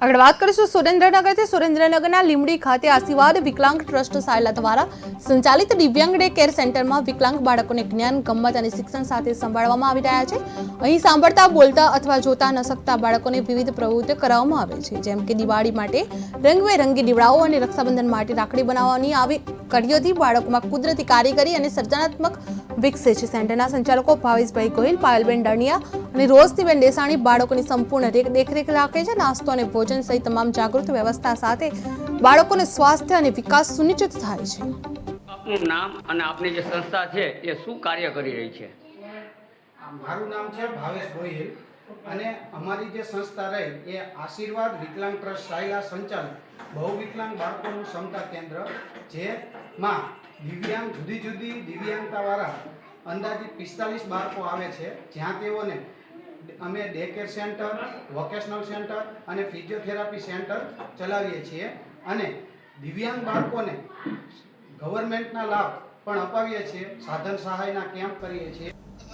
આગળ વાત કરીશું સુરેન્દ્રનગરથી। સુરેન્દ્રનગરના લીંબડી ખાતે આશીર્વાદ વિકલાંગ ટ્રસ્ટ સાયલા દ્વારા સંચાલિત દિવ્યાંગ ડે કેર સેન્ટરમાં વિકલાંગ બાળકોને જ્ઞાન, ગમ્મત અને શિક્ષણ સાથે સંભાળવામાં આવી રહ્યા છે। અહીં સાંભળતા, બોલતા અથવા જોતા ન શકતા બાળકોને વિવિધ પ્રવૃત્તિઓ કરાવવામાં આવે છે, જેમ કે દિવાળી માટે રંગબેરંગી દીવડાઓ અને રક્ષાબંધન માટે રાખડી બનાવવાની આવી કડીઓથી બાળકોમાં કુદરતી કારીગરી અને સર્જનાત્મક વિકસે છે। સેન્ટરના સંચાલકો ભાવેશભાઈ ગોહિલ, પાયલબેન ડણિયા અને રોશનીબેન દેસાણી બાળકોની સંપૂર્ણ દેખરેખ રાખે છે। નાસ્તો અને ભોજન સહિત તમામ જાગૃત વ્યવસ્થા સાથે બાળકોને સ્વાસ્થ્ય અને વિકાસ સુનિશ્ચિત થાય છે। આપનું નામ અને આપની જે સંસ્થા છે એ શું કાર્ય કરી રહી છે? મારું નામ છે ભાવેશ ગોહિલ અને અમારી જે સંસ્થા રહી એ આશીર્વાદ વિકલાંગ ટ્રસ્ટ સાયલા સંચાલિત બહુવિકલાંગ બાળકોનું ક્ષમતા કેન્દ્ર, જેમાં દિવ્યાંગ જુદી જુદી દિવ્યાંગતાવાળા અંદાજિત 45 બાળકો આવે છે, જ્યાં તેઓને અમે day care centre, vocational centre અને ફિઝિયોથેરાપી સેન્ટર ચલાવીએ છીએ અને દિવ્યાંગ બાળકોને ગવર્મેન્ટના લાભ પણ અપાવીએ છીએ, સાધન સહાયના કેમ્પ કરીએ છીએ।